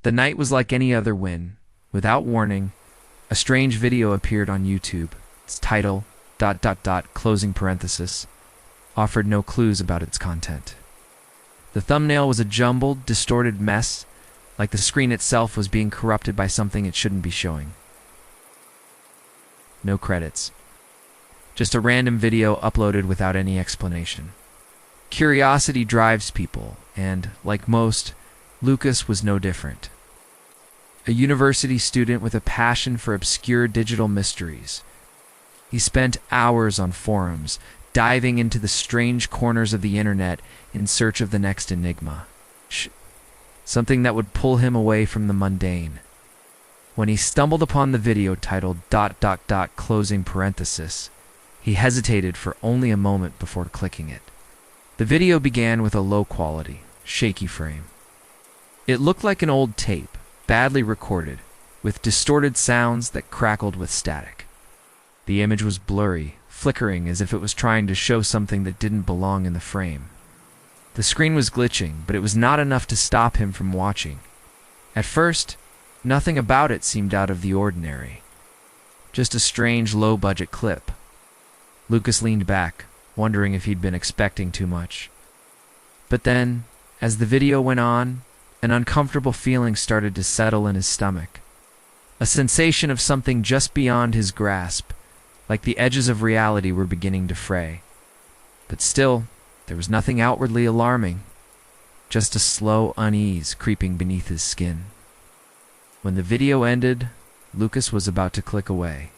The night was like any other when, without warning, a strange video appeared on YouTube. Its title, closing parenthesis, offered no clues about its content. The thumbnail was a jumbled, distorted mess, like the screen itself was being corrupted by something it shouldn't be showing. No credits. Just a random video uploaded without any explanation. Curiosity drives people, and, like most, Lucas was no different. A university student with a passion for obscure digital mysteries. He spent hours on forums, diving into the strange corners of the internet in search of the next enigma. Something that would pull him away from the mundane. When he stumbled upon the video titled closing parenthesis, he hesitated for only a moment before clicking it. The video began with a low-quality, shaky frame. It looked like an old tape, badly recorded, with distorted sounds that crackled with static. The image was blurry, flickering as if it was trying to show something that didn't belong in the frame. The screen was glitching, but it was not enough to stop him from watching. At first, nothing about it seemed out of the ordinary. Just a strange, low-budget clip. Lucas leaned back, wondering if he'd been expecting too much. But then, as the video went on, an uncomfortable feeling started to settle in his stomach. A sensation of something just beyond his grasp, like the edges of reality were beginning to fray. But still, there was nothing outwardly alarming, just a slow unease creeping beneath his skin. When the video ended, Lucas was about to click away,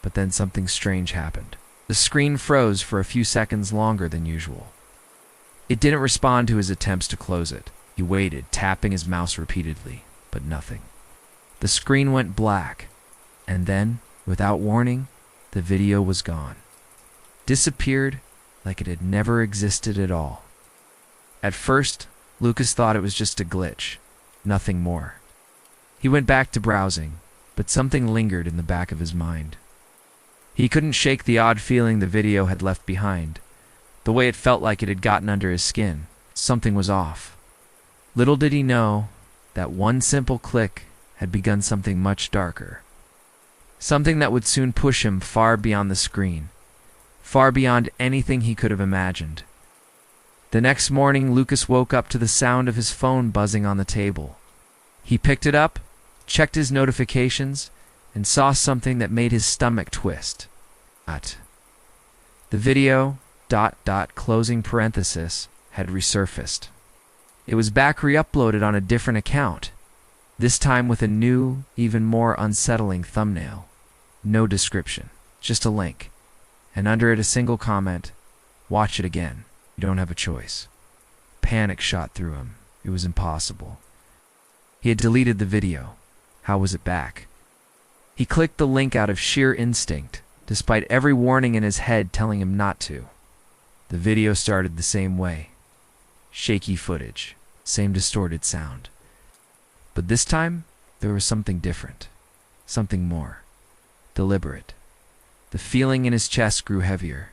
but then something strange happened. The screen froze for a few seconds longer than usual. It didn't respond to his attempts to close it. He waited, tapping his mouse repeatedly, but nothing. The screen went black, and then, without warning, the video was gone. Disappeared like it had never existed at all. At first, Lucas thought it was just a glitch, nothing more. He went back to browsing, but something lingered in the back of his mind. He couldn't shake the odd feeling the video had left behind, the way it felt like it had gotten under his skin. Something was off. Little did he know that one simple click had begun something much darker. Something that would soon push him far beyond the screen, far beyond anything he could have imagined. The next morning, Lucas woke up to the sound of his phone buzzing on the table. He picked it up, checked his notifications, and saw something that made his stomach twist. The video, closing parenthesis, had resurfaced. It was back re-uploaded on a different account, this time with a new, even more unsettling thumbnail. No description, just a link, and under it a single comment, "Watch it again. You don't have a choice." Panic shot through him. It was impossible. He had deleted the video. How was it back? He clicked the link out of sheer instinct, despite every warning in his head telling him not to. The video started the same way. Shaky footage, same distorted sound. But this time, there was something different, something more, deliberate. The feeling in his chest grew heavier.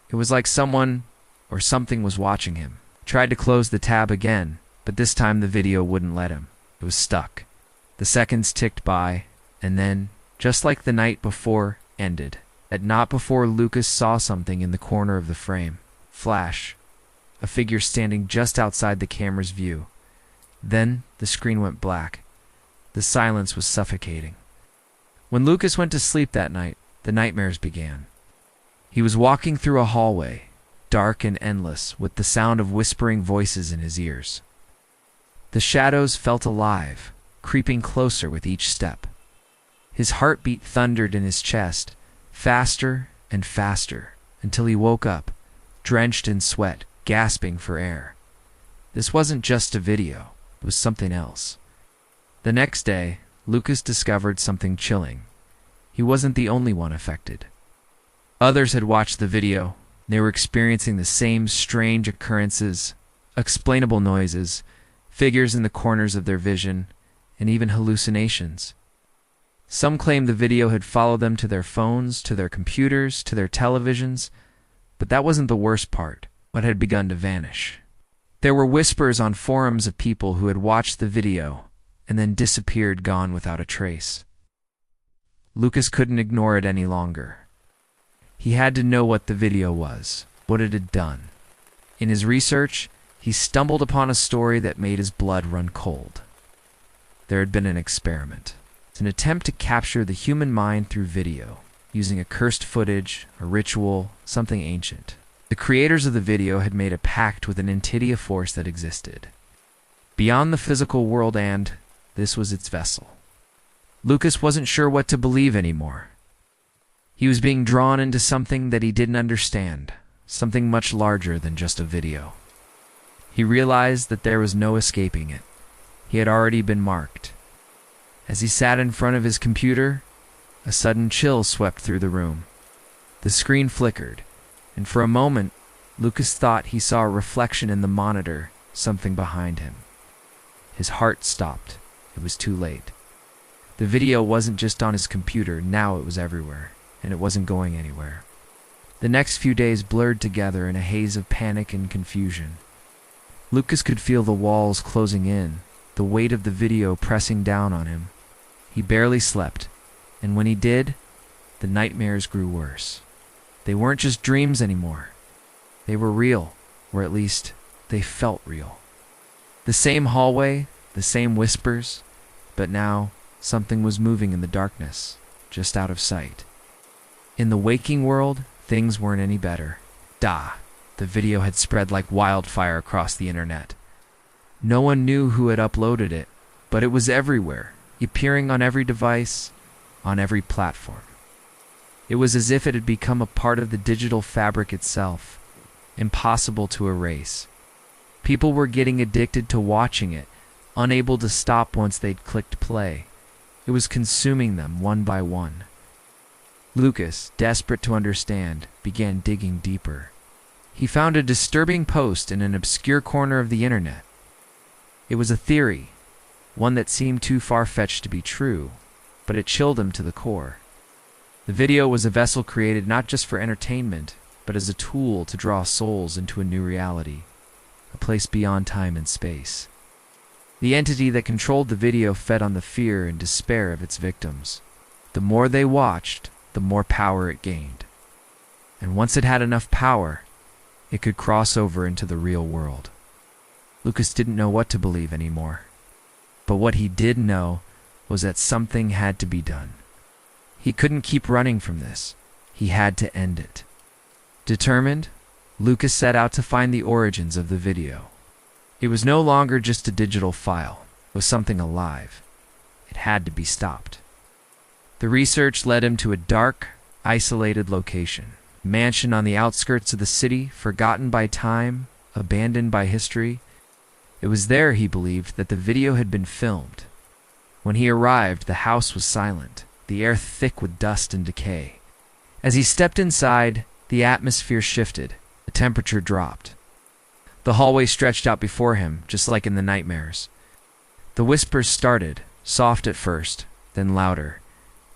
It was like someone or something was watching him. He tried to close the tab again, but this time the video wouldn't let him. It was stuck. The seconds ticked by, and then, just like the night before, ended. Not before Lucas saw something in the corner of the frame. Flash. A figure standing just outside the camera's view. Then the screen went black. The silence was suffocating. When Lucas went to sleep that night, the nightmares began. He was walking through a hallway, dark and endless, with the sound of whispering voices in his ears. The shadows felt alive, creeping closer with each step. His heartbeat thundered in his chest, faster and faster, until he woke up, drenched in sweat, gasping for air. This wasn't just a video, it was something else. The next day, Lucas discovered something chilling. He wasn't the only one affected. Others had watched the video. They were experiencing the same strange occurrences, unexplainable noises, figures in the corners of their vision, and even hallucinations. Some claimed the video had followed them to their phones, to their computers, to their televisions, but that wasn't the worst part. What had begun to vanish. There were whispers on forums of people who had watched the video and then disappeared, gone without a trace. Lucas couldn't ignore it any longer. He had to know what the video was, what it had done. In his research, he stumbled upon a story that made his blood run cold. There had been an experiment, an attempt to capture the human mind through video, using accursed footage, a ritual, something ancient. The creators of the video had made a pact with an entity of force that existed beyond the physical world, and this was its vessel. Lucas wasn't sure what to believe anymore. He was being drawn into something that he didn't understand, something much larger than just a video. He realized that there was no escaping it. He had already been marked. As he sat in front of his computer, a sudden chill swept through the room. The screen flickered, and for a moment, Lucas thought he saw a reflection in the monitor, something behind him. His heart stopped. It was too late. The video wasn't just on his computer, now it was everywhere, and it wasn't going anywhere. The next few days blurred together in a haze of panic and confusion. Lucas could feel the walls closing in, the weight of the video pressing down on him. He barely slept, and when he did, the nightmares grew worse. They weren't just dreams anymore. They were real, or at least, they felt real. The same hallway, the same whispers, but now something was moving in the darkness, just out of sight. In the waking world, things weren't any better. The video had spread like wildfire across the internet. No one knew who had uploaded it, but it was everywhere, appearing on every device, on every platform. It was as if it had become a part of the digital fabric itself, impossible to erase. People were getting addicted to watching it, unable to stop once they'd clicked play. It was consuming them one by one. Lucas, desperate to understand, began digging deeper. He found a disturbing post in an obscure corner of the internet. It was a theory, one that seemed too far-fetched to be true, but it chilled him to the core. The video was a vessel created not just for entertainment, but as a tool to draw souls into a new reality, a place beyond time and space. The entity that controlled the video fed on the fear and despair of its victims. The more they watched, the more power it gained. And once it had enough power, it could cross over into the real world. Lucas didn't know what to believe anymore. But what he did know was that something had to be done. He couldn't keep running from this. He had to end it. Determined, Lucas set out to find the origins of the video. It was no longer just a digital file. It was something alive. It had to be stopped. The research led him to a dark, isolated location. A mansion on the outskirts of the city, forgotten by time, abandoned by history. It was there, he believed, that the video had been filmed. When he arrived, the house was silent, the air thick with dust and decay. As he stepped inside, the atmosphere shifted. The temperature dropped. The hallway stretched out before him, just like in the nightmares. The whispers started, soft at first, then louder.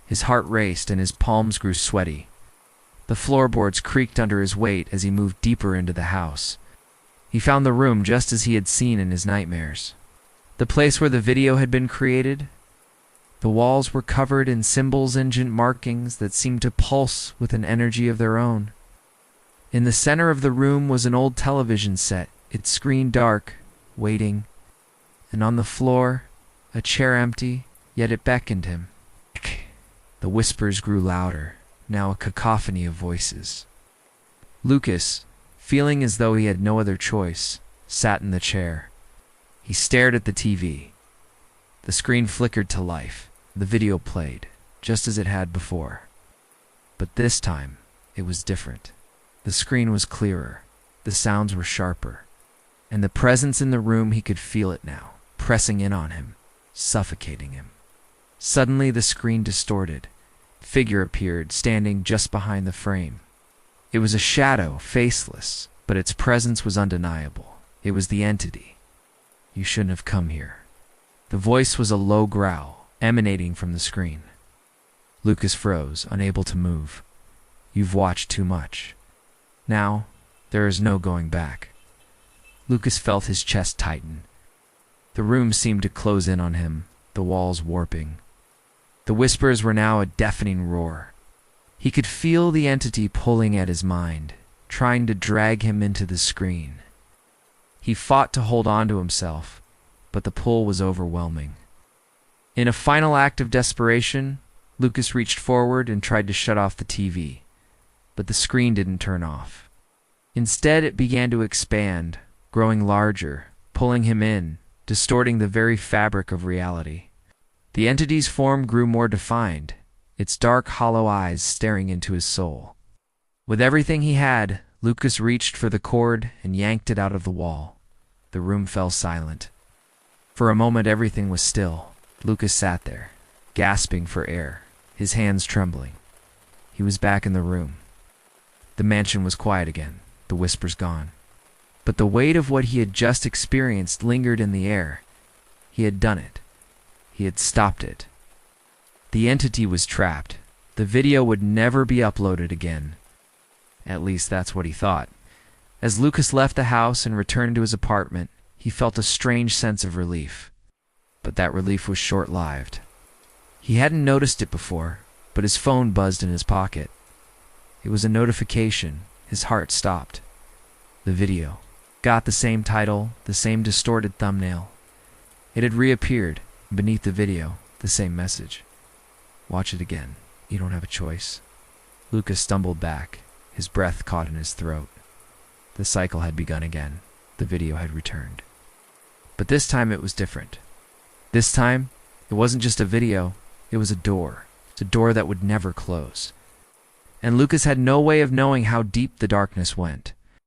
His heart raced and his palms grew sweaty. The floorboards creaked under his weight as he moved deeper into the house. He found the room just as he had seen in his nightmares. The place where the video had been created. The walls were covered in symbols and markings that seemed to pulse with an energy of their own. In the center of the room was an old television set, its screen dark, waiting, and on the floor, a chair empty, yet it beckoned him. The whispers grew louder, now a cacophony of voices. Lucas, feeling as though he had no other choice, sat in the chair. He stared at the TV. The screen flickered to life. The video played, just as it had before. But this time, it was different. The screen was clearer, the sounds were sharper, and the presence in the room, he could feel it now, pressing in on him, suffocating him. Suddenly the screen distorted. A figure appeared, standing just behind the frame. It was a shadow, faceless, but its presence was undeniable. It was the entity. "You shouldn't have come here." The voice was a low growl, emanating from the screen. Lucas froze, unable to move. "You've watched too much. Now, there is no going back." Lucas felt his chest tighten. The room seemed to close in on him, the walls warping. The whispers were now a deafening roar. He could feel the entity pulling at his mind, trying to drag him into the screen. He fought to hold on to himself, but the pull was overwhelming. In a final act of desperation, Lucas reached forward and tried to shut off the TV, but the screen didn't turn off. Instead, it began to expand, growing larger, pulling him in, distorting the very fabric of reality. The entity's form grew more defined, its dark, hollow eyes staring into his soul. With everything he had, Lucas reached for the cord and yanked it out of the wall. The room fell silent. For a moment, everything was still. Lucas sat there, gasping for air, his hands trembling. He was back in the room. The mansion was quiet again, the whispers gone. But the weight of what he had just experienced lingered in the air. He had done it. He had stopped it. The entity was trapped. The video would never be uploaded again. At least that's what he thought. As Lucas left the house and returned to his apartment, he felt a strange sense of relief. But that relief was short-lived. He hadn't noticed it before, but his phone buzzed in his pocket. It was a notification. His heart stopped. The video. Got the same title, the same distorted thumbnail. It had reappeared. Beneath the video, the same message. Watch it again. You don't have a choice. Lucas stumbled back. His breath caught in his throat. The cycle had begun again. The video had returned. But this time it was different. This time, it wasn't just a video. It was a door. A door that would never close. And Lucas had no way of knowing how deep the darkness went.